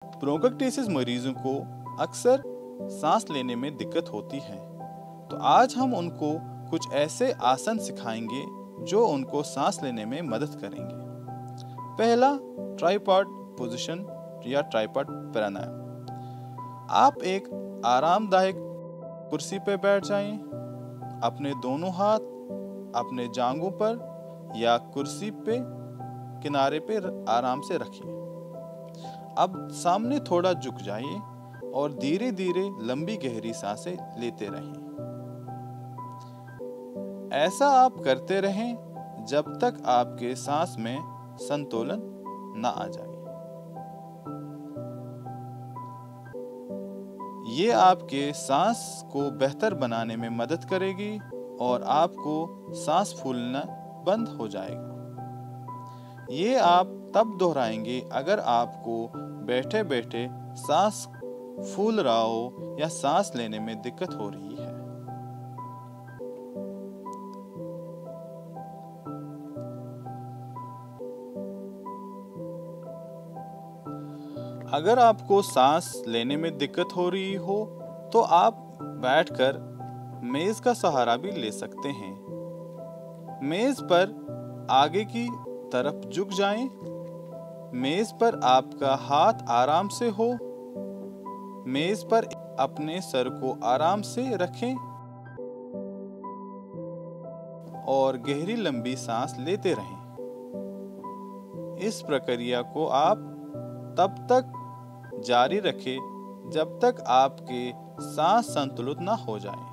Bronchitis मरीजों को अक्सर सांस लेने में दिक्कत होती है, तो आज हम उनको कुछ ऐसे आसन सिखाएंगे जो उनको सांस लेने में मदद करेंगे। पहला, ट्राइपॉड पोजीशन या ट्राइपॉड प्राणायाम। आप एक आरामदायक कुर्सी पर बैठ जाएं, अपने दोनों हाथ अपने जांघों पर या कुर्सी पे किनारे पे आराम से रखिए। अब सामने थोड़ा झुक जाइए और धीरे धीरे लंबी गहरी सांसें लेते रहें। ऐसा आप करते रहें जब तक आपके सांस में संतुलन न आ जाए। ये आपके सांस को बेहतर बनाने में मदद करेगी और आपको सांस फूलना बंद हो जाएगा। ये आप तब दोहराएंगे अगर आपको बैठे बैठे सांस फूल रहा हो या सांस लेने में दिक्कत हो रही है। अगर आपको सांस लेने में दिक्कत हो रही हो तो आप बैठकर मेज का सहारा भी ले सकते हैं। मेज पर आगे की तरफ झुक जाएं। मेज पर आपका हाथ आराम से हो। मेज पर अपने सर को आराम से रखें और गहरी लंबी सांस लेते रहें। इस प्रक्रिया को आप तब तक जारी रखें जब तक आपके सांस संतुलित न हो जाए।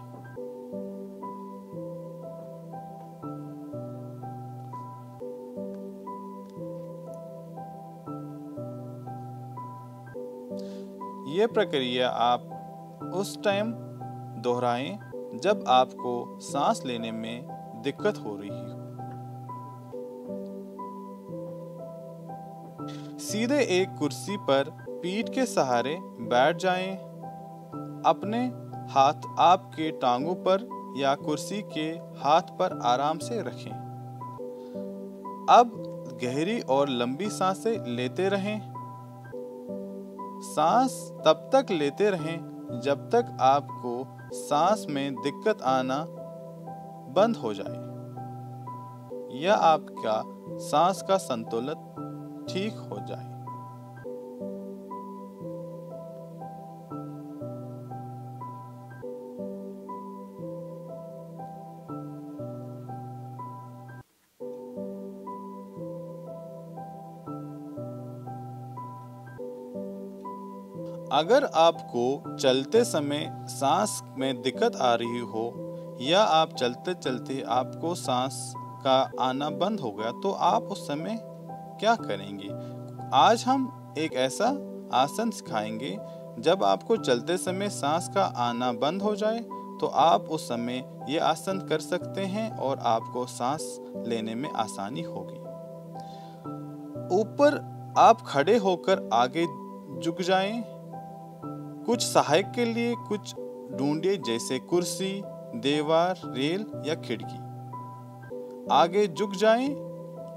ये प्रक्रिया आप उस टाइम दोहराएं जब आपको सांस लेने में दिक्कत हो रही हो। सीधे एक कुर्सी पर पीठ के सहारे बैठ जाएं। अपने हाथ आपके टांगों पर या कुर्सी के हाथ पर आराम से रखें। अब गहरी और लंबी सांसें लेते रहें। सांस तब तक लेते रहें जब तक आपको सांस में दिक्कत आना बंद हो जाए या आपका सांस का संतुलन ठीक हो जाए। अगर आपको चलते समय सांस में दिक्कत आ रही हो या आप चलते चलते आपको सांस का आना बंद हो गया तो आप उस समय क्या करेंगे? आज हम एक ऐसा आसन सिखाएंगे जब आपको चलते समय सांस का आना बंद हो जाए तो आप उस समय ये आसन कर सकते हैं और आपको सांस लेने में आसानी होगी। ऊपर आप खड़े होकर आगे झुक जाएं। कुछ सहायक के लिए कुछ ढूंढिए जैसे कुर्सी, दीवार, रेल या खिड़की। आगे झुक जाएं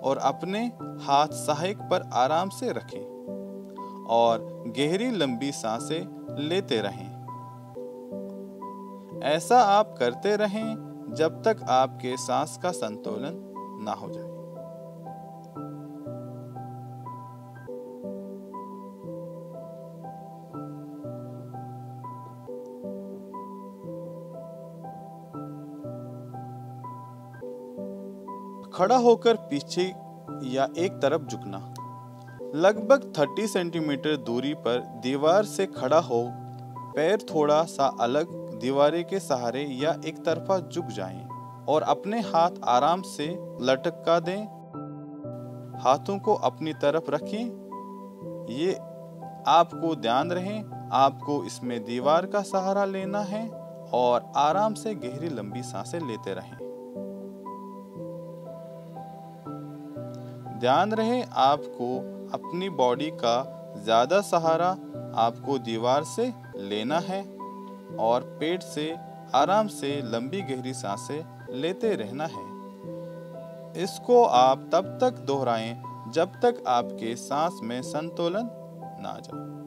और अपने हाथ सहायक पर आराम से रखें और गहरी लंबी सांसें लेते रहें। ऐसा आप करते रहें जब तक आपके सांस का संतुलन ना हो जाए। खड़ा होकर पीछे या एक तरफ झुकना। लगभग 30 सेंटीमीटर दूरी पर दीवार से खड़ा हो, पैर थोड़ा सा अलग दीवार के सहारे या एक तरफा झुक जाएं और अपने हाथ आराम से लटका दें। हाथों को अपनी तरफ रखें। ये आपको ध्यान रहे आपको इसमें दीवार का सहारा लेना है और आराम से गहरी लंबी सांसें लेते रहें। ध्यान रहे आपको अपनी बॉडी का ज़्यादा सहारा आपको दीवार से लेना है और पेट से आराम से लंबी गहरी सांसें लेते रहना है। इसको आप तब तक दोहराएं जब तक आपके सांस में संतुलन ना आ जाए।